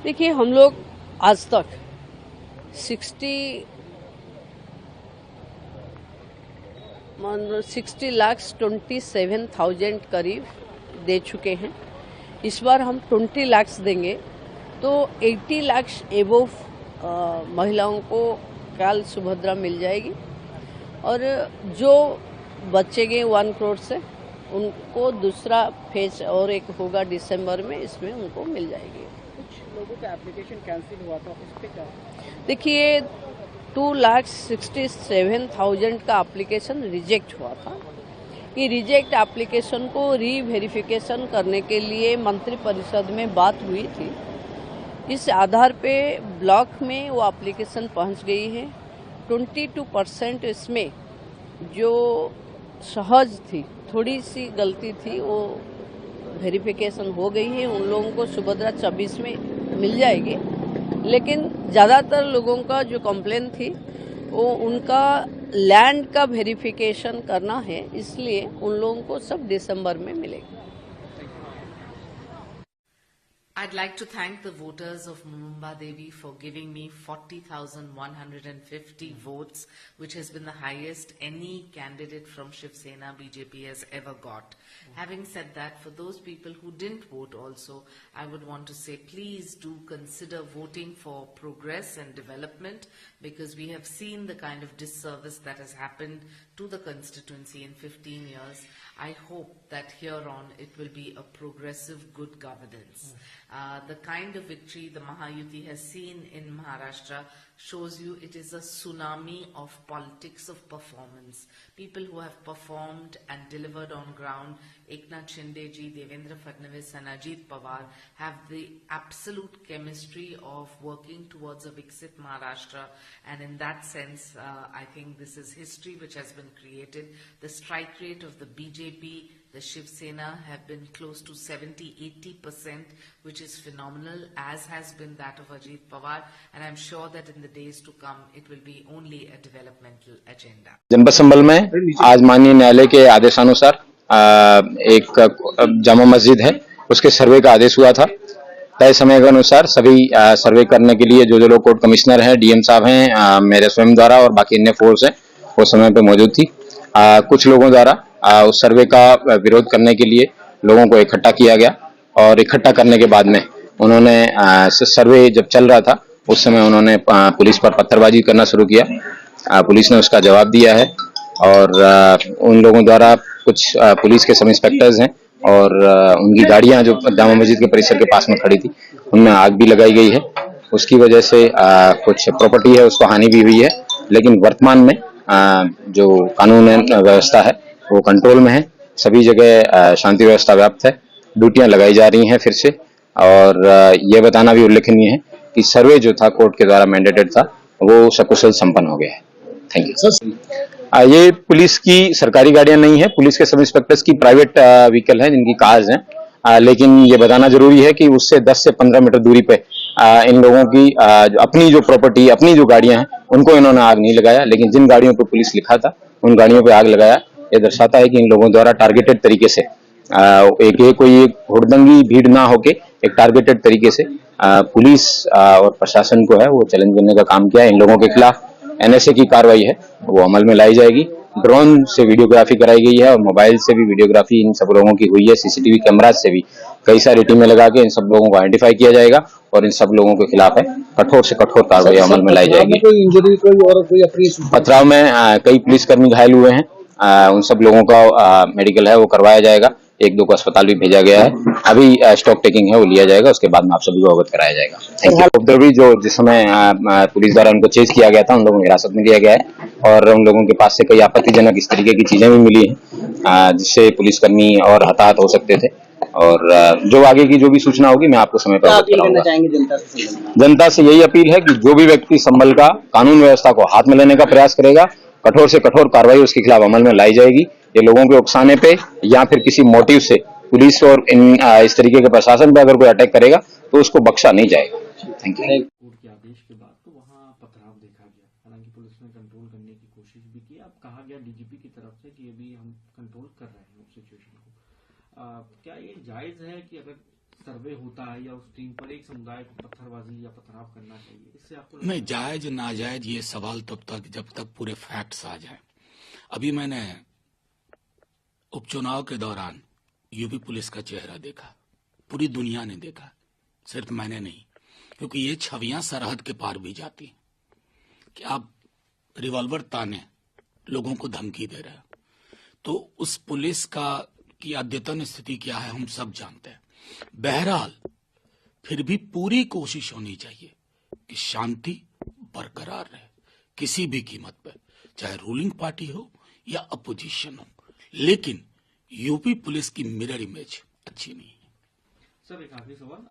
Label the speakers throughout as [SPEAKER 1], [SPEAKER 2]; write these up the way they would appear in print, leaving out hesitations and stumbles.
[SPEAKER 1] देखिए, हम लोग आज तक 60,27,000 करीब दे चुके हैं। इस बार हम 20 लाख देंगे तो 80 लाख एबोव महिलाओं को काल सुभद्रा मिल जाएगी और जो बचेंगे 1 करोड़ से उनको दूसरा फेज और एक होगा दिसंबर में, इसमें उनको मिल जाएगी।
[SPEAKER 2] कुछ लोगों का एप्लीकेशन कैंसिल हुआ था, उस पे क्या?
[SPEAKER 1] देखिए, 2,67,000 का एप्लीकेशन रिजेक्ट हुआ था। ये रिजेक्ट एप्लीकेशन को रीवेरिफिकेशन करने के लिए मंत्रिपरिषद में बात हुई थी। इस आधार पे ब्लॉक में वो एप्लीकेशन पहुंच गई है। 22% इसमें जो सहज थी, थोड़ी सी गलती थी, वो वेरिफिकेशन हो गई है। उन लोगों को सुभद्रा 26 में मिल जाएगी, लेकिन ज़्यादातर लोगों का जो कंप्लेन थी वो उनका लैंड का वेरिफिकेशन करना है, इसलिए उन लोगों को सब दिसंबर में मिलेगा।
[SPEAKER 3] I'd like to thank the voters of Mumba Devi for giving me 40,150 votes, which has been the highest any candidate from Shiv Sena BJP has ever got. Having said that, for those people who didn't vote also, I would want to say please do consider voting for progress and development, because we have seen the kind of disservice that has happened to the constituency in 15 years. I hope that here on it will be a progressive good governance. The kind of victory the Mahayuti has seen in Maharashtra shows you it is a tsunami of politics of performance. People who have performed and delivered on ground, Eknath Shinde ji, Devendra Fadnavis and Ajit Pawar have the absolute chemistry of working towards a Viksit Maharashtra, and in that sense I think this is history which has been created. The strike rate of the BJP, the Shiv Sena have been close to 70-80%, which is phenomenal, as has been that of Ajit Pawar, and I'm sure that in the days to come it will be only a developmental agenda.
[SPEAKER 4] जनपद संबल में आज माननीय न्यायालय के आदेशानुसार एक जामा मस्जिद है, उसके सर्वे का आदेश हुआ था। तय समय के अनुसार सभी सर्वे करने के लिए जो लोग कोर्ट कमिश्नर हैं, डीएम साहब हैं, मेरे स्वयं द्वारा और बाकी अन्य फोर्स हैं, वो समय पे मौजूद थी। कुछ लोगों द्वारा उस सर्वे का विरोध करने के लिए लोगों को इकट्ठा किया गया और इकट्ठा करने के बाद में उन्होंने सर्वे जब चल रहा था उस समय उन्होंने पुलिस पर पत्थरबाजी करना शुरू किया। पुलिस ने उसका जवाब दिया है और उन लोगों द्वारा कुछ पुलिस के सब इंस्पेक्टर्स हैं और उनकी गाड़ियां जो जामा मस्जिद के परिसर के पास में खड़ी थी उनमें आग भी लगाई गई है। उसकी वजह से कुछ प्रॉपर्टी है उसको हानि भी हुई है, लेकिन वर्तमान में जो कानून व्यवस्था है वो कंट्रोल में है। सभी जगह शांति व्यवस्था व्याप्त है, ड्यूटियां लगाई जा रही हैं फिर से, और ये बताना भी उल्लेखनीय है कि सर्वे जो था कोर्ट के द्वारा मैंडेटेड था वो सकुशल संपन्न हो गया है। Thank you. ये पुलिस की सरकारी गाड़ियां नहीं है, पुलिस के सब इंस्पेक्टर्स की प्राइवेट व्हीकल है जिनकी कार्स हैं, लेकिन ये बताना जरूरी है कि उससे 10 से 15 मीटर दूरी पे इन लोगों की अपनी जो प्रॉपर्टी, अपनी जो गाड़ियां हैं उनको इन्होंने आग नहीं लगाया, लेकिन जिन गाड़ियों पर पुलिस लिखा था उन गाड़ियों पे आग लगाया। ये दर्शाता है कि इन लोगों द्वारा टारगेटेड तरीके से कोई हुड़दंगी भीड़ ना होके एक टारगेटेड तरीके से पुलिस और प्रशासन को है वो चैलेंज करने का काम किया। इन लोगों के खिलाफ एनएसए की कार्रवाई है वो अमल में लाई जाएगी। ड्रोन से वीडियोग्राफी कराई गई है और मोबाइल से भी वीडियोग्राफी इन सब लोगों की हुई है। सीसीटीवी कैमराज से भी कई सारी टीमें लगा के इन सब लोगों को आइडेंटिफाई किया जाएगा और इन सब लोगों के खिलाफ है कठोर से कठोर कार्रवाई अमल में लाई जाएगी। पथराव में कई पुलिसकर्मी घायल हुए हैं, उन सब लोगों का मेडिकल है वो करवाया जाएगा। 1-2 को अस्पताल भी भेजा गया है। अभी स्टॉक टेकिंग है वो लिया जाएगा, उसके बाद में आप सभी को अवगत कराया जाएगा। Thank you. उपद्रवी जो जिस समय पुलिस द्वारा उनको चेज किया गया था उन लोगों को हिरासत में लिया गया है और उन लोगों के पास से कई आपत्तिजनक इस तरीके की चीजें भी मिली हैं जिससे पुलिसकर्मी और हताहत हो सकते थे, और जो आगे की जो भी सूचना होगी मैं आपको समय पर अवगत कराऊंगा। जनता से यही अपील है कि जो भी व्यक्ति संबल का कानून व्यवस्था को हाथ में लेने का प्रयास करेगा, कठोर से कठोर कार्रवाई उसके खिलाफ अमल में लाई जाएगी। ये लोगों के उकसाने पे या फिर किसी मोटिव से पुलिस और इस तरीके के प्रशासन पे अगर कोई अटैक करेगा तो उसको बख्शा नहीं जाएगा। Thank you.
[SPEAKER 2] कोर्ट के आदेश के बाद तो वहाँ पथराव देखा गया, हालांकि पुलिस ने कंट्रोल करने की कोशिश भी की। अब कहा गया डीजीपी की तरफ से कि अभी हम कंट्रोल कर रहे हैं उस सिचुएशन को। क्या ये जायज है कि अगर सर्वे होता है या उस टीम पर एक समुदाय को पत्थरबाजी या पथराव करना चाहिए, इससे आपको
[SPEAKER 5] नहीं, जायज नाजायज ये सवाल तब तक जब तक पूरे फैक्ट्स आ जाएं। अभी मैंने उपचुनाव के दौरान यूपी पुलिस का चेहरा देखा, पूरी दुनिया ने देखा, सिर्फ मैंने नहीं, क्योंकि ये छवियां सरहद के पार भी जाती हैं कि आप रिवॉल्वर ताने लोगों को धमकी दे रहे हैं। तो उस पुलिस की अद्यतन स्थिति क्या है हम सब जानते हैं। बहरहाल फिर भी पूरी कोशिश होनी चाहिए कि शांति बरकरार रहे किसी भी कीमत पर, चाहे रूलिंग पार्टी हो या अपोजिशन हो। लेकिन यूपी पुलिस की मिरर इमेज अच्छी नहीं है।
[SPEAKER 2] सर एक आखिरी सवाल,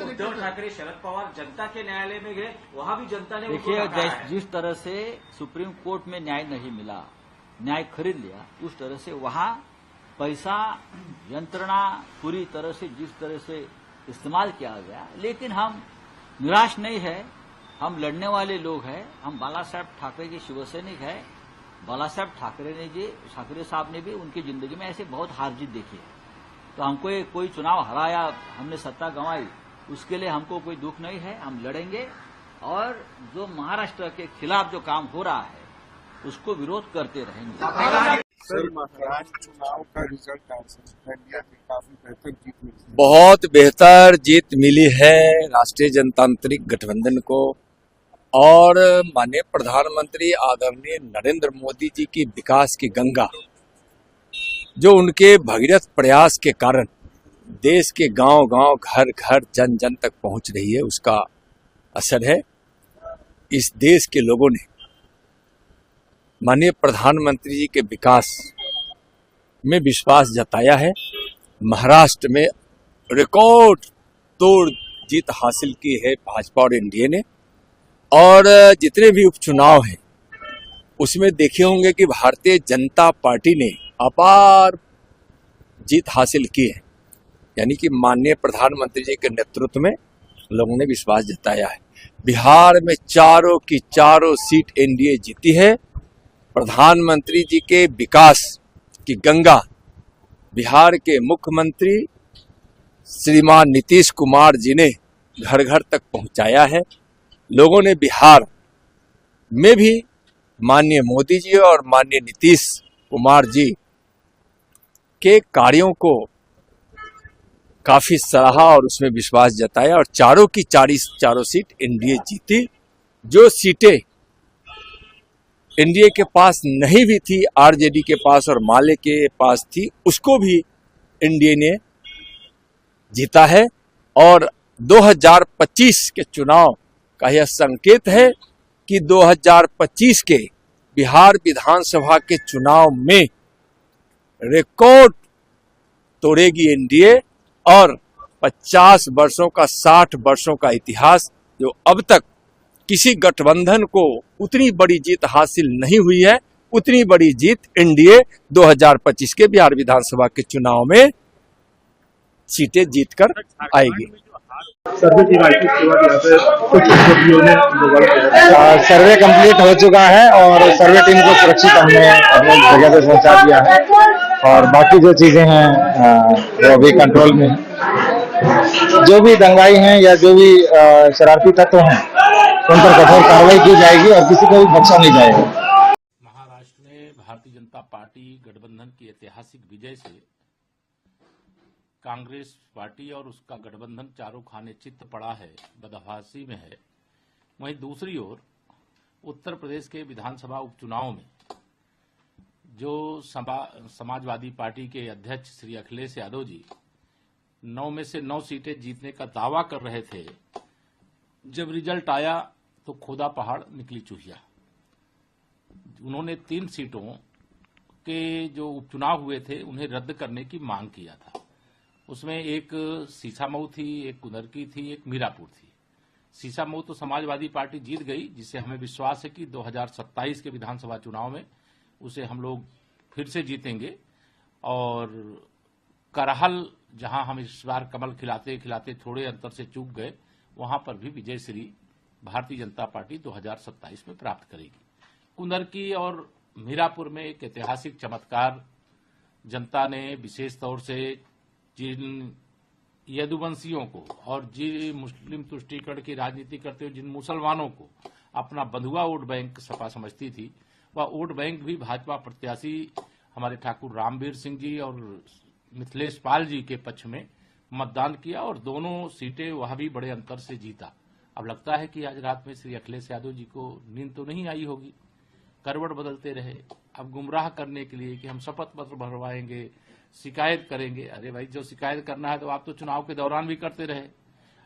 [SPEAKER 2] उद्धव ठाकरे शरद पवार जनता के न्यायालय में गए, वहां भी जनता ने
[SPEAKER 6] देखिए, जिस तरह से सुप्रीम कोर्ट में न्याय नहीं मिला, न्याय खरीद लिया, उस तरह से वहां पैसा यंत्रणा पूरी तरह से जिस तरह से इस्तेमाल किया गया। लेकिन हम निराश नहीं है, हम लड़ने वाले लोग हैं, हम बाला साहब ठाकरे के शिवसैनिक हैं। बाला साहब ठाकरे साहब ने भी उनकी जिंदगी में ऐसे बहुत हार जीत देखी है। तो हमको कोई चुनाव हराया, हमने सत्ता गंवाई, उसके लिए हमको कोई दुख नहीं है, हम लड़ेंगे। और जो महाराष्ट्र के खिलाफ जो काम हो रहा है उसको विरोध करते रहेंगे।
[SPEAKER 7] सर, महाराष्ट्र चुनाव का रिजल्ट इंडिया में काफी बेहतर जीत मिली,
[SPEAKER 8] बहुत बेहतर जीत मिली है राष्ट्रीय जनतांत्रिक गठबंधन को। और माननीय प्रधानमंत्री आदरणीय नरेंद्र मोदी जी की विकास की गंगा, जो उनके भगीरथ प्रयास के कारण देश के गांव-गांव, घर-घर, जन-जन तक पहुंच रही है, उसका असर है। इस देश के लोगों ने माननीय प्रधानमंत्री जी के विकास में विश्वास जताया है। महाराष्ट्र में रिकॉर्ड तोड़ जीत हासिल की है भाजपा और एनडीए ने। और जितने भी उपचुनाव हैं उसमें देखे होंगे कि भारतीय जनता पार्टी ने अपार जीत हासिल की है। यानी कि माननीय प्रधानमंत्री जी के नेतृत्व में लोगों ने विश्वास जताया है। बिहार में चारों की चारों सीट एनडीए जीती है। प्रधानमंत्री जी के विकास की गंगा बिहार के मुख्यमंत्री श्रीमान नीतीश कुमार जी ने घर घर तक पहुंचाया है। लोगों ने बिहार में भी माननीय मोदी जी और माननीय नीतीश कुमार जी के कार्यों को काफी सराहा और उसमें विश्वास जताया और चारों की चारों सीट एनडीए जीती। जो सीटें एनडीए के पास नहीं भी थी, आरजेडी के पास और माले के पास थी, उसको भी एनडीए ने जीता है। और 2025 के चुनाव का यह संकेत है कि 2025 के बिहार विधानसभा के चुनाव में रिकॉर्ड तोड़ेगी एनडीए। और 50 वर्षों का 60 वर्षों का इतिहास, जो अब तक किसी गठबंधन को उतनी बड़ी जीत हासिल नहीं हुई है, उतनी बड़ी जीत एनडीए 2025 के बिहार विधानसभा के चुनाव में सीटें जीतकर आएगी।
[SPEAKER 4] सर्वे कंप्लीट हो चुका है और सर्वे टीम को सुरक्षित हमने अपने जगह पे पहुंचा दिया है और बाकी जो चीजें हैं वो अभी कंट्रोल में है। जो भी दंगाई हैं या जो भी शरारती तत्व हैं उन पर कठोर कार्रवाई की जाएगी और किसी को भी बख्शा नहीं जाएगा।
[SPEAKER 5] महाराष्ट्र में भारतीय जनता पार्टी गठबंधन की ऐतिहासिक विजय से कांग्रेस पार्टी और उसका गठबंधन चारों खाने चित्त पड़ा है, बदहवासी में है। वहीं दूसरी ओर उत्तर प्रदेश के विधानसभा उपचुनाव में जो समाजवादी पार्टी के अध्यक्ष श्री अखिलेश यादव जी 9 में से 9 सीटें जीतने का दावा कर रहे थे, जब रिजल्ट आया तो खोदा पहाड़ निकली चूहिया। उन्होंने 3 सीटों के जो उपचुनाव हुए थे उन्हें रद्द करने की मांग किया था। उसमें एक सीसामऊ थी, एक कुंदरकी थी, एक मीरापुर थी। सीसामऊ तो समाजवादी पार्टी जीत गई, जिससे हमें विश्वास है कि 2027 के विधानसभा चुनाव में उसे हम लोग फिर से जीतेंगे। और करहल, जहां हम इस बार कमल खिलाते खिलाते थोड़े अंतर से चूक गए, वहां पर भी विजय श्री भारतीय जनता पार्टी 2027 में प्राप्त करेगी। कुंदरकी और मीरापुर में एक ऐतिहासिक चमत्कार जनता ने, विशेष तौर से जिन यदुवंशियों को और जी मुस्लिम तुष्टीकरण की राजनीति करते हुए जिन मुसलमानों को अपना बंधुआ वोट बैंक सपा समझती थी, वह वोट बैंक भी भाजपा प्रत्याशी हमारे ठाकुर रामवीर सिंह जी और मिथिलेश पाल जी के पक्ष में मतदान किया और दोनों सीटें वह भी बड़े अंतर से जीता। अब लगता है कि आज रात में श्री अखिलेश यादव जी को नींद तो नहीं आई होगी, करवट बदलते रहे अब गुमराह करने के लिए कि हम शपथ पत्र भरवाएंगे, शिकायत करेंगे। अरे भाई, जो शिकायत करना है तो आप तो चुनाव के दौरान भी करते रहे।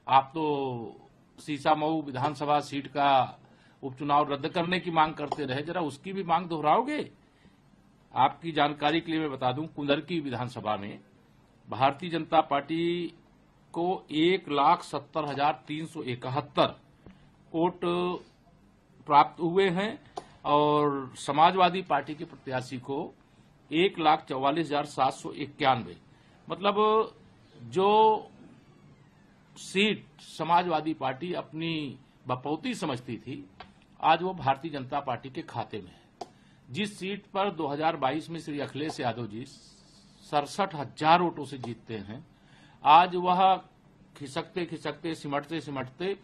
[SPEAKER 5] आप तो सीसामऊ विधानसभा सीट का उपचुनाव रद्द करने की मांग करते रहे, जरा उसकी भी मांग दोहराओगे? आपकी जानकारी के लिए मैं बता दूं, कुंदरकी विधानसभा में भारतीय जनता पार्टी को 1,70,371 वोट प्राप्त हुए हैं और समाजवादी पार्टी के प्रत्याशी को 1,44,791। मतलब जो सीट समाजवादी पार्टी अपनी बपौती समझती थी, आज वो भारतीय जनता पार्टी के खाते में है। जिस सीट पर 2022 में श्री अखिलेश यादव जी 67,000 वोटों से जीतते हैं, आज वह खिसकते खिसकते सिमटते सिमटते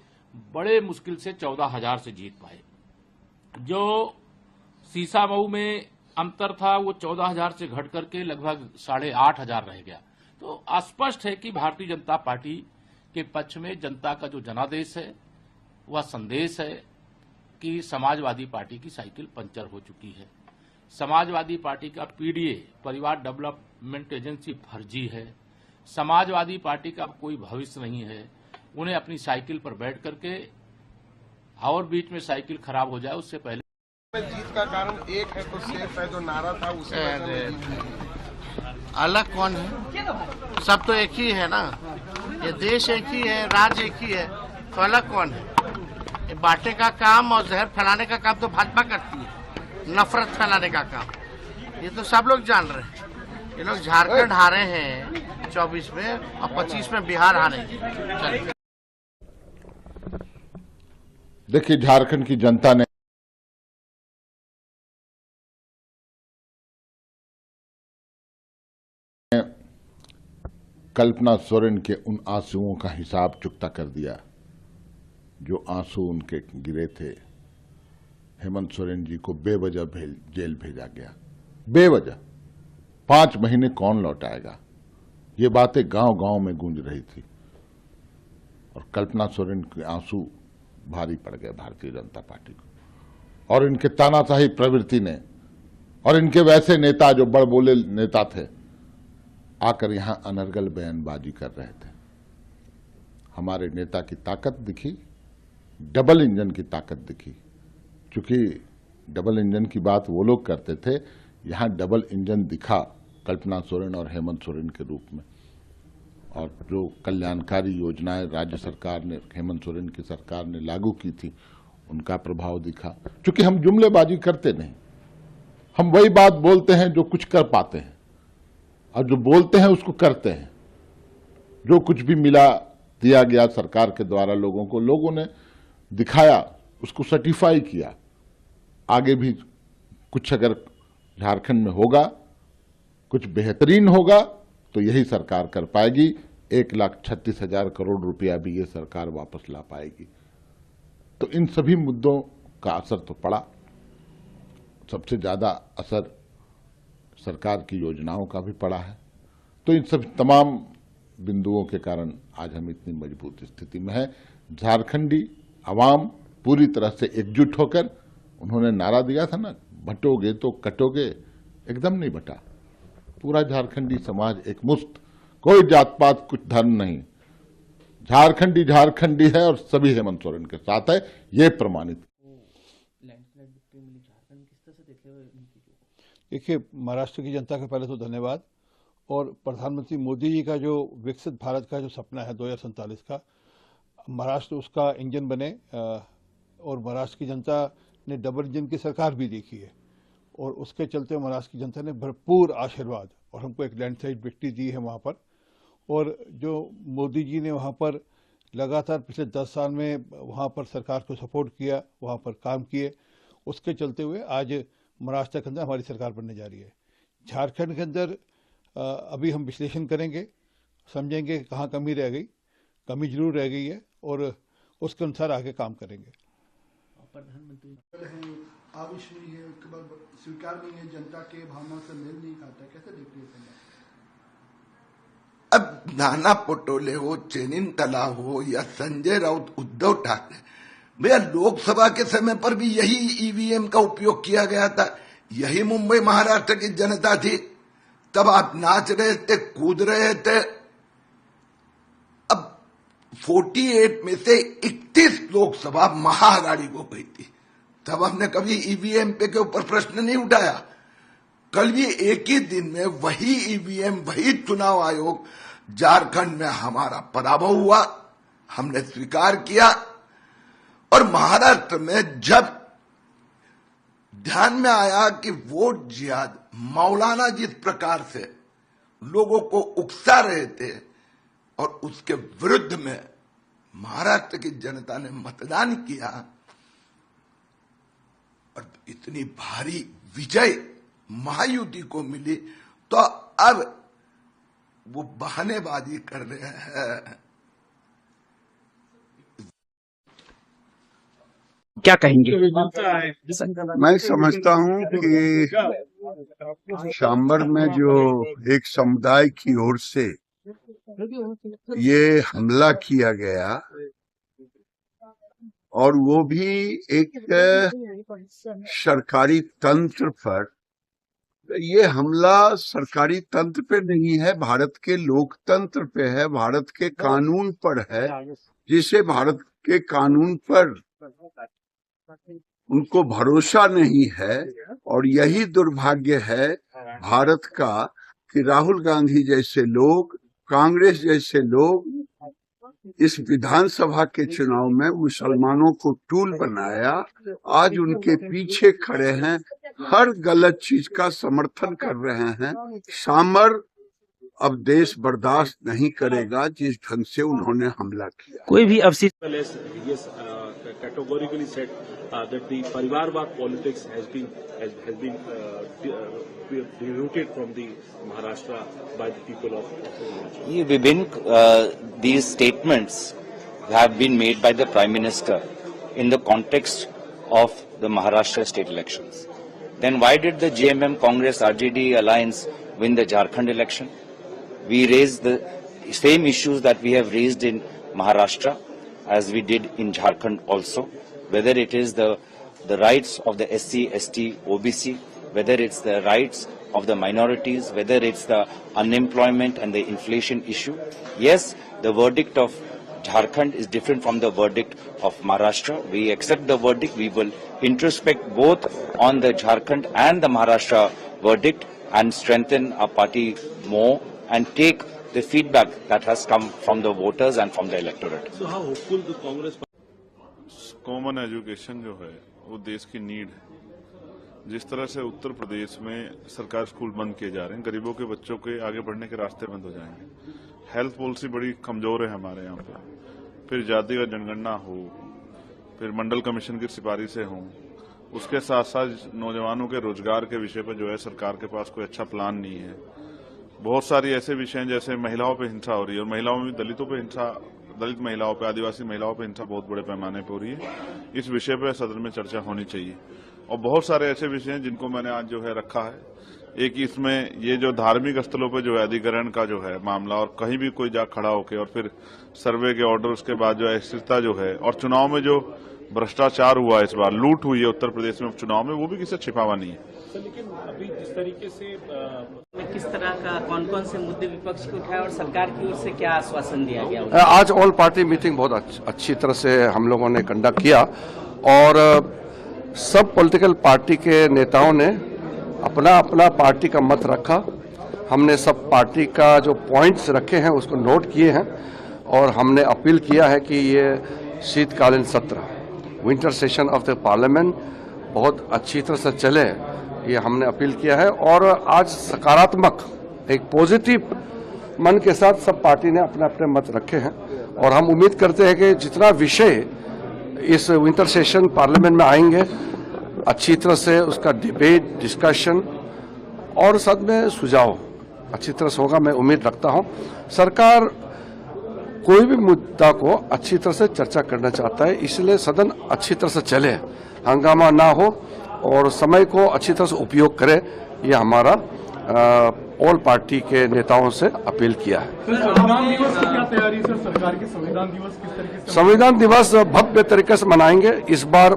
[SPEAKER 5] बड़े मुश्किल से 14,000 से जीत पाए। जो सीसामऊ में अंतर था वो 14,000 से घट करके लगभग 8,500 रह गया। तो स्पष्ट है कि भारतीय जनता पार्टी के पक्ष में जनता का जो जनादेश है, वह संदेश है कि समाजवादी पार्टी की साइकिल पंचर हो चुकी है। समाजवादी पार्टी का पीडीए परिवार डेवलपमेंट एजेंसी फर्जी है। समाजवादी पार्टी का कोई भविष्य नहीं है। उन्हें अपनी साइकिल पर बैठ करके और बीच में साइकिल खराब हो जाए उससे पहले।
[SPEAKER 7] जीत का कारण एक है तो सेफ है, जो नारा था उसी
[SPEAKER 9] अलग कौन है? सब तो एक ही है ना, ये देश एक ही है, राज्य एक ही है, तो अलग कौन है? ये बांटने का काम और जहर फैलाने का काम तो भाजपा करती है, नफरत फैलाने का काम ये तो सब लोग जान रहे हैं। ये लोग झारखंड हारे हैं 24 में और 25 में बिहार हारेंगे।
[SPEAKER 10] देखिए, झारखंड की जनता ने कल्पना सोरेन के उन आंसुओं का हिसाब चुकता कर दिया जो आंसू उनके गिरे थे। हेमंत सोरेन जी को बेवजह जेल भेजा गया, बेवजह। 5 महीने कौन लौटाएगा? ये बातें गांव-गांव में गूंज रही थी और कल्पना सोरेन के आंसू भारी पड़ गए भारतीय जनता पार्टी को और इनके तानाशाही प्रवृत्ति ने और इनके वैसे नेता जो बड़बोले नेता थे आकर यहां अनर्गल बयानबाजी कर रहे थे। हमारे नेता की ताकत दिखी, डबल इंजन की ताकत दिखी। चूंकि डबल इंजन की बात वो लोग करते थे, यहां डबल इंजन दिखा कल्पना सोरेन और हेमंत सोरेन के रूप में। और जो कल्याणकारी योजनाएं राज्य सरकार ने, हेमंत सोरेन की सरकार ने लागू की थी, उनका प्रभाव दिखा। चूंकि हम जुमलेबाजी करते नहीं, हम वही बात बोलते हैं जो कुछ कर पाते हैं और जो बोलते हैं उसको करते हैं। जो कुछ भी मिला, दिया गया सरकार के द्वारा लोगों को, लोगों ने दिखाया, उसको सर्टिफाई किया। आगे भी कुछ अगर झारखंड में होगा, कुछ बेहतरीन होगा तो यही सरकार कर पाएगी। 1,36,000 करोड़ रुपया भी ये सरकार वापस ला पाएगी। तो इन सभी मुद्दों का असर तो पड़ा। सबसे ज्यादा असर सरकार की योजनाओं का भी पड़ा है। तो इन सब तमाम बिंदुओं के कारण आज हम इतनी मजबूत स्थिति में है। झारखंडी अवाम पूरी तरह से एकजुट होकर, उन्होंने नारा दिया था ना, बटोगे तो कटोगे, एकदम नहीं बटा। पूरा झारखंडी समाज एक मुश्त, कोई जात पात कुछ धर्म नहीं, झारखंडी झारखंडी है और सभी हेमंत सोरेन के साथ है, ये प्रमाणित।
[SPEAKER 11] देखिए, महाराष्ट्र की जनता का पहले तो धन्यवाद। और प्रधानमंत्री मोदी जी का जो विकसित भारत का जो सपना है 2047 का, महाराष्ट्र उसका इंजन बने। और महाराष्ट्र की जनता ने डबल इंजन की सरकार भी देखी है और उसके चलते महाराष्ट्र की जनता ने भरपूर आशीर्वाद और हमको एक लैंडस्लाइड विक्ट्री दी है वहाँ पर। और जो मोदी जी ने वहाँ पर लगातार पिछले 10 साल में वहाँ पर सरकार को सपोर्ट किया, वहाँ पर काम किए, उसके चलते हुए आज महाराष्ट्र के अंदर हमारी सरकार बनने जा रही है। झारखंड के अंदर अभी हम विश्लेषण करेंगे, समझेंगे कि कहाँ कमी रह गई, कमी जरूर रह गई है, और उसके अनुसार आगे काम करेंगे।
[SPEAKER 2] प्रधानमंत्री
[SPEAKER 12] आविश हुई है, उसके बाद स्वीकार नहीं है, जनता के भावना से मेल नहीं खाता, कैसे देखते हैं?
[SPEAKER 13] अब नाना पटोले हो, चेनिन तला हो या संजय राउत, उद्धव ठाकरे, भैया लोकसभा के समय पर भी यही ईवीएम का उपयोग किया गया था, यही मुंबई महाराष्ट्र की जनता थी, तब आप नाच रहे थे, कूद रहे थे। अब 48 में से 31 लोकसभा महाआघाड़ी को गई थी, तब हमने कभी ईवीएम पे के ऊपर प्रश्न नहीं उठाया। कल भी एक ही दिन में वही ईवीएम, वही चुनाव आयोग, झारखंड में हमारा पराभव हुआ, हमने स्वीकार किया। और महाराष्ट्र में जब ध्यान में आया कि वोट जिहाद, मौलाना जिस प्रकार से लोगों को उकसा रहे थे और उसके विरुद्ध में महाराष्ट्र की जनता ने मतदान किया और इतनी भारी विजय महायुति को मिली, तो अब वो बहानेबाजी कर रहे हैं।
[SPEAKER 2] क्या कहेंगे?
[SPEAKER 7] मैं समझता हूं कि सांबर में जो एक समुदाय की ओर से ये हमला किया गया, और वो भी एक सरकारी तंत्र पर, ये हमला सरकारी तंत्र पे नहीं है, भारत के लोकतंत्र पे है, भारत के कानून पर है, जिसे भारत के कानून पर उनको भरोसा नहीं है। और यही दुर्भाग्य है भारत का कि राहुल गांधी जैसे लोग, कांग्रेस जैसे लोग इस विधानसभा के चुनाव में मुसलमानों को टूल बनाया, आज उनके पीछे खड़े हैं, हर गलत चीज का समर्थन कर रहे हैं। सांबर अब देश बर्दाश्त नहीं करेगा जिस ढंग से उन्होंने हमला किया।
[SPEAKER 2] कोई भी अवसर
[SPEAKER 5] categorically said that the Parivarwad politics has been derooted from the Maharashtra by the people of Maharashtra.
[SPEAKER 14] Vibhin, these statements have been made by the Prime Minister in the context of the Maharashtra state elections. Then why did the JMM Congress RJD alliance win the Jharkhand election? We raised the same issues that we have raised in Maharashtra as we did in Jharkhand also, whether it is the rights of the SC, ST, OBC, whether it's the rights of the minorities, whether it's the unemployment and the inflation issue. Yes, the verdict of Jharkhand is different from the verdict of Maharashtra. We accept the verdict. We will introspect both on the Jharkhand and the Maharashtra verdict and strengthen our party more and take the feedback that has come from the voters and from the electorate.
[SPEAKER 5] So how hopeful the Congress?
[SPEAKER 15] Common education जो है वो देश की need है। जिस तरह से उत्तर प्रदेश में सरकारी स्कूल बंद किए जा रहे हैं, गरीबों के बच्चों के आगे बढ़ने के रास्ते बंद हो जाएंगे। हेल्थ पॉलिसी बड़ी कमजोर है हमारे यहाँ पे, फिर जातिगत जनगणना हो, फिर मंडल कमीशन की सिफारिशें हों, उसके साथ साथ नौजवानों के रोजगार के विषय पर जो है सरकार के पास कोई अच्छा प्लान नहीं है। बहुत सारी ऐसे विषय हैं जैसे महिलाओं पे हिंसा हो रही है, और महिलाओं में दलितों पे हिंसा, दलित महिलाओं पे, आदिवासी महिलाओं पे हिंसा बहुत बड़े पैमाने पर हो रही है। इस विषय पर सदन में चर्चा होनी चाहिए। और बहुत सारे ऐसे विषय हैं जिनको मैंने आज जो है रखा है। एक इसमें ये जो धार्मिक स्थलों पे जो है अधिग्रहण का जो है मामला, और कहीं भी कोई जा खड़ा होके और फिर सर्वे के ऑर्डर, उसके बाद जो है स्थिरता जो है, और चुनाव में जो भ्रष्टाचार हुआ, इस बार लूट हुई है उत्तर प्रदेश में चुनाव में, वो भी किसी छिपावा नहीं है।
[SPEAKER 2] लेकिन अभी जिस तरीके से किस तरह का कौन से मुद्दे विपक्ष को उठाए और सरकार की ओर से क्या आश्वासन दिया गया?
[SPEAKER 16] आज ऑल पार्टी मीटिंग बहुत अच्छी तरह से हम लोगों ने कंडक्ट किया, और सब पॉलिटिकल पार्टी के नेताओं ने अपना अपना पार्टी का मत रखा। हमने सब पार्टी का जो पॉइंट्स रखे हैं उसको नोट किए हैं, और हमने अपील किया है कि ये शीतकालीन सत्र, winter session of the parliament बहुत अच्छी तरह से चले, ये हमने अपील किया है। और आज सकारात्मक एक पॉजिटिव मन के साथ सब पार्टी ने अपने अपने मत रखे हैं, और हम उम्मीद करते हैं कि जितना विषय इस विंटर सेशन पार्लियामेंट में आएंगे, अच्छी तरह से उसका डिबेट, डिस्कशन और साथ में सुझाव अच्छी तरह से होगा, मैं उम्मीद रखता हूं। सरकार कोई भी मुद्दा को अच्छी तरह से चर्चा करना चाहता है, इसलिए सदन अच्छी तरह से चले, हंगामा ना हो और समय को अच्छी तरह से उपयोग करे, ये हमारा ऑल पार्टी के नेताओं से अपील किया है।
[SPEAKER 17] संविधान दिवस की क्या तैयारी सर? सरकार की संविधान दिवस किस तरीके से?
[SPEAKER 16] संविधान दिवस भव्य तरीके से मनाएंगे। इस बार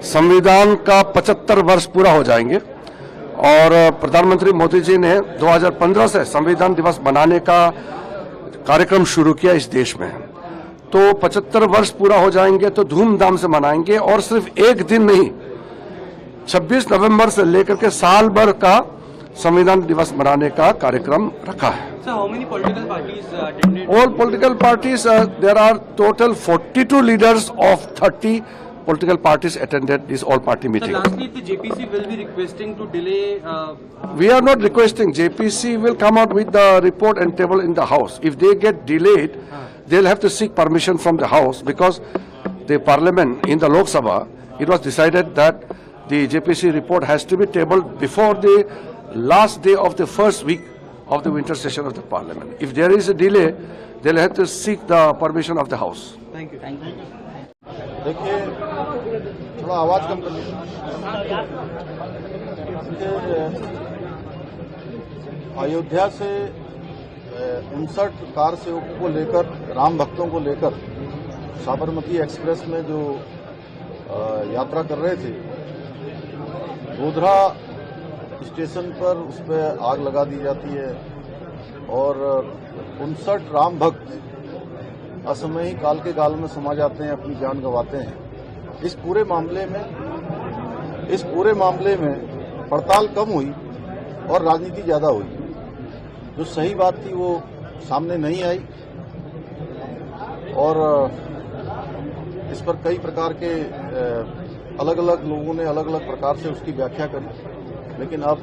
[SPEAKER 16] संविधान का 75 वर्ष पूरा हो जाएंगे और प्रधानमंत्री मोदी जी ने 2015 से संविधान दिवस मनाने का कार्यक्रम शुरू किया इस देश में। तो 75 वर्ष पूरा हो जाएंगे तो धूमधाम से मनाएंगे और सिर्फ एक दिन नहीं, 26 नवंबर से लेकर के साल भर का संविधान दिवस मनाने का कार्यक्रम रखा है। All political parties, there are total 42 leaders of 30 political parties attended this all-party meeting.
[SPEAKER 2] So lastly, the JPC will be requesting to delay.
[SPEAKER 16] We are not requesting. JPC will come out with the report and table in the House. If they get delayed, they'll have to seek permission from the House, because the Parliament in the Lok Sabha, it was decided that the JPC report has to be tabled before the last day of the first week of the winter session of the Parliament. If there is a delay, they'll have to seek the permission of the House.
[SPEAKER 2] Thank you. Thank you.
[SPEAKER 18] देखिए, थोड़ा आवाज कम कर लीजिए। अयोध्या से 59 car सेवकों को लेकर, राम भक्तों को लेकर साबरमती एक्सप्रेस में जो यात्रा कर रहे थे, गोधरा स्टेशन पर उस पर आग लगा दी जाती है और 59 राम भक्त असमय ही काल के गाल में समा जाते हैं, अपनी जान गंवाते हैं। इस पूरे मामले में पड़ताल कम हुई और राजनीति ज्यादा हुई। जो सही बात थी वो सामने नहीं आई और इस पर कई प्रकार के अलग अलग लोगों ने अलग अलग प्रकार से उसकी व्याख्या करी। लेकिन अब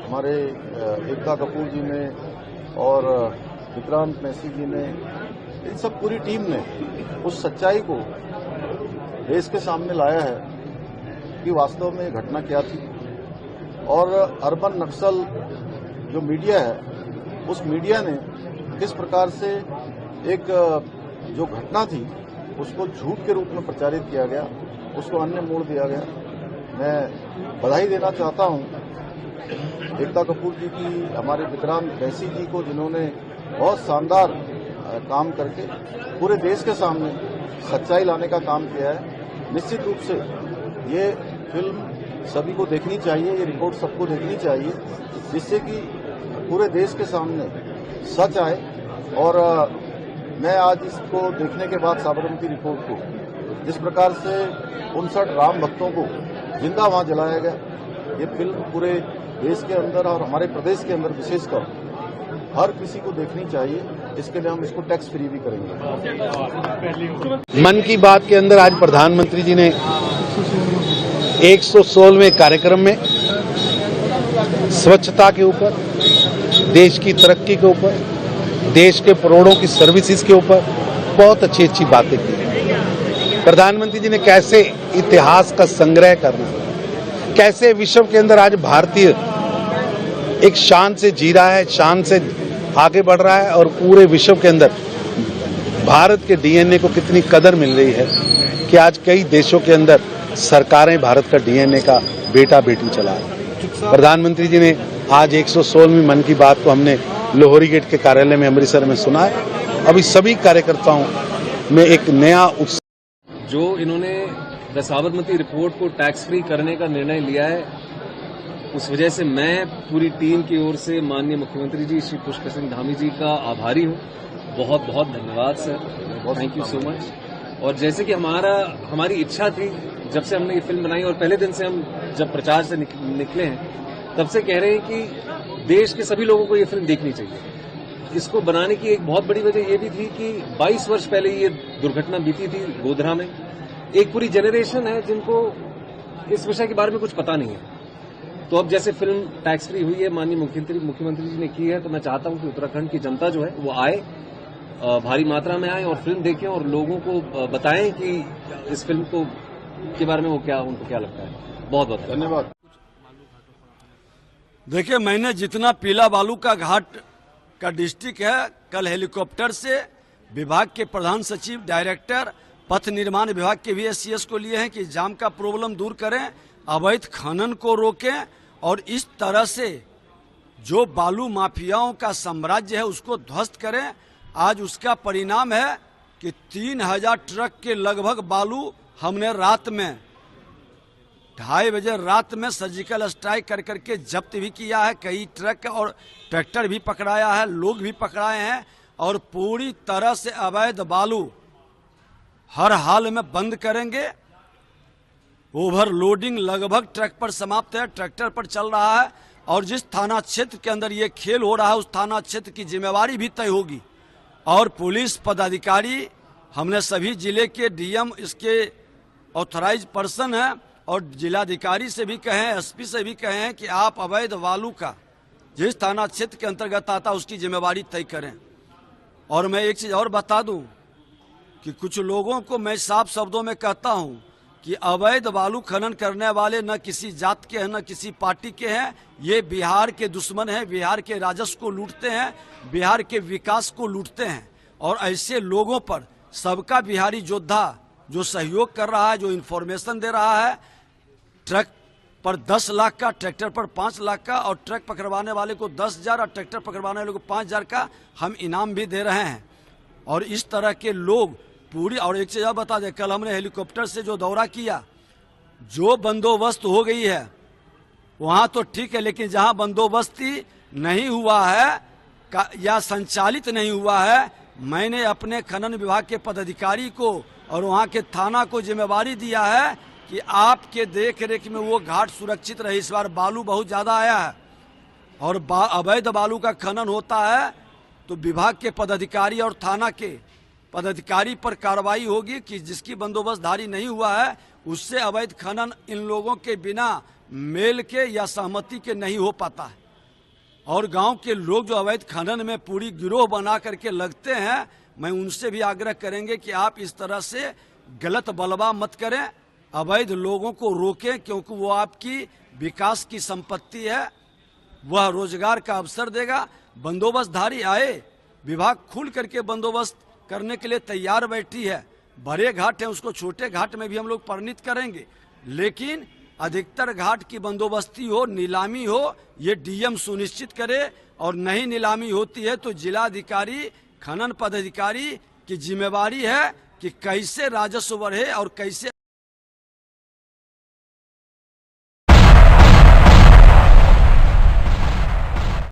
[SPEAKER 18] हमारे एकता कपूर जी ने और विक्रांत मैसी जी ने, इन सब पूरी टीम ने उस सच्चाई को देश के सामने लाया है कि वास्तव में घटना क्या थी। और अर्बन नक्सल जो मीडिया है, उस मीडिया ने किस प्रकार से एक जो घटना थी उसको झूठ के रूप में प्रचारित किया गया, उसको अन्य मोड़ दिया गया। मैं बधाई देना चाहता हूं एकता कपूर जी की, हमारे विक्रांत मैसी जी को, जिन्होंने बहुत शानदार काम करके पूरे देश के सामने सच्चाई लाने का काम किया है। निश्चित रूप से ये फिल्म सभी को देखनी चाहिए, ये रिपोर्ट सबको देखनी चाहिए, जिससे कि पूरे देश के सामने सच आए। और मैं आज इसको देखने के बाद, साबरमती रिपोर्ट को, जिस प्रकार से 59 राम भक्तों को जिंदा वहां जलाया गया, ये फिल्म पूरे देश के अंदर और हमारे प्रदेश के अंदर विशेषकर हर किसी को देखनी चाहिए। इसके लिए हम इसको टैक्स फ्री भी करेंगे।
[SPEAKER 19] मन की बात के अंदर आज प्रधानमंत्री जी ने 116वें कार्यक्रम में स्वच्छता के ऊपर, देश की तरक्की के ऊपर, देश के करोड़ों की सर्विसेज के ऊपर बहुत अच्छी अच्छी बातें की। प्रधानमंत्री जी ने कैसे इतिहास का संग्रह करना, कैसे विश्व के अंदर आज भारतीय एक शान से जी रहा है, शान से आगे बढ़ रहा है और पूरे विश्व के अंदर भारत के डीएनए को कितनी कदर मिल रही है कि आज कई देशों के अंदर सरकारें भारत का डीएनए का बेटा बेटी चला रही। प्रधानमंत्री जी ने आज 116वीं मन की बात को हमने लोहरी गेट के कार्यालय में अमृतसर में सुना है। अभी सभी कार्यकर्ताओं में एक नया उत्साह,
[SPEAKER 20] जो इन्होंने साबरमती रिपोर्ट को टैक्स फ्री करने का निर्णय लिया है, उस वजह से मैं पूरी टीम की ओर से माननीय मुख्यमंत्री जी श्री पुष्कर सिंह धामी जी का आभारी हूं। बहुत बहुत धन्यवाद sir, thank you so much. और जैसे कि हमारी इच्छा थी, जब से हमने ये फिल्म बनाई और पहले दिन से हम जब प्रचार से निकले हैं, तब से कह रहे हैं कि देश के सभी लोगों को ये फिल्म देखनी चाहिए। इसको बनाने की एक बहुत बड़ी वजह ये भी थी कि 22 वर्ष पहले ये दुर्घटना बीती थी गोधरा में। एक पूरी जनरेशन है जिनको इस विषय के बारे में कुछ पता नहीं है। तो अब जैसे फिल्म टैक्स फ्री हुई है, माननीय मुख्यमंत्री जी ने की है, तो मैं चाहता हूं कि उत्तराखंड की जनता जो है वो आए, भारी मात्रा में आए और फिल्म देखें और लोगों को बताएं कि इस फिल्म को के बारे में उनको क्या लगता है। बहुत बहुत धन्यवाद।
[SPEAKER 21] देखिए, मैंने जितना पीला बालू का घाट का डिस्ट्रिक्ट है, कल हेलीकॉप्टर से विभाग के प्रधान सचिव, डायरेक्टर, पथ निर्माण विभाग के भी SCS को लिए हैं कि जाम का प्रॉब्लम दूर करें, अवैध खनन को रोकें और इस तरह से जो बालू माफियाओं का साम्राज्य है उसको ध्वस्त करें। आज उसका परिणाम है कि 3000 ट्रक के लगभग बालू हमने रात में 2:30 बजे रात में सर्जिकल स्ट्राइक कर करके जब्त भी किया है। कई ट्रक और ट्रैक्टर भी पकड़ाया है, लोग भी पकड़ाए हैं और पूरी तरह से अवैध बालू हर हाल में बंद करेंगे। ओवरलोडिंग लगभग ट्रक पर समाप्त है, ट्रैक्टर पर चल रहा है और जिस थाना क्षेत्र के अंदर ये खेल हो रहा है उस थाना क्षेत्र की जिम्मेवारी भी तय होगी। और पुलिस पदाधिकारी, हमने सभी जिले के DM इसके ऑथराइज पर्सन हैं और जिलाधिकारी से भी कहे हैं, SP से भी कहे हैं कि आप अवैध बालू का जिस थाना क्षेत्र के अंतर्गत आता उसकी जिम्मेवारी तय करें। और मैं एक चीज और बता दूं कि कुछ लोगों को मैं साफ शब्दों में कहता हूं कि अवैध बालू खनन करने वाले न किसी जात के हैं न किसी पार्टी के हैं, ये बिहार के दुश्मन हैं, बिहार के राजस्व को लूटते हैं, बिहार के विकास को लूटते हैं। और ऐसे लोगों पर सबका बिहारी योद्धा जो सहयोग कर रहा है, जो इन्फॉर्मेशन दे रहा है, ट्रक पर 10 लाख का, ट्रैक्टर पर 5 लाख का और ट्रक पकड़वाने वाले को 10,000 और ट्रैक्टर पकड़वाने वाले को 5,000 का हम इनाम भी दे रहे हैं। और इस तरह के लोग पूरी, और एक चीज बता दें, कल हमने हेलीकॉप्टर से जो दौरा किया, जो बंदोबस्त हो गई है वहां तो ठीक है, लेकिन जहां बंदोबस्ती नहीं हुआ है या संचालित नहीं हुआ है, मैंने अपने खनन विभाग के पदाधिकारी को और वहां के थाना को जिम्मेवारी दिया है कि आपके देख रेख में वो घाट सुरक्षित रहे। इस बार बालू बहुत ज्यादा आया है और अवैध बालू का खनन होता है तो विभाग के पदाधिकारी और थाना के पदाधिकारी पर कार्रवाई होगी कि जिसकी बंदोबस्तधारी नहीं हुआ है उससे अवैध खनन इन लोगों के बिना मेल के या सहमति के नहीं हो पाता है। और गांव के लोग जो अवैध खनन में पूरी गिरोह बना करके लगते हैं, मैं उनसे भी आग्रह करेंगे कि आप इस तरह से गलत बलवा मत करें, अवैध लोगों को रोकें, क्योंकि वो आपकी विकास की संपत्ति है, वह रोजगार का अवसर देगा। बंदोबस्तधारी आए, विभाग खुल करके बंदोबस्त करने के लिए तैयार बैठी है। बड़े घाट है उसको छोटे घाट में भी हम लोग परिणित करेंगे, लेकिन अधिकतर घाट की बंदोबस्ती हो, नीलामी हो, ये DM सुनिश्चित करे। और नहीं नीलामी होती है तो जिलाधिकारी, खनन पदाधिकारी की जिम्मेवारी है कि कैसे राजस्व बढ़े और कैसे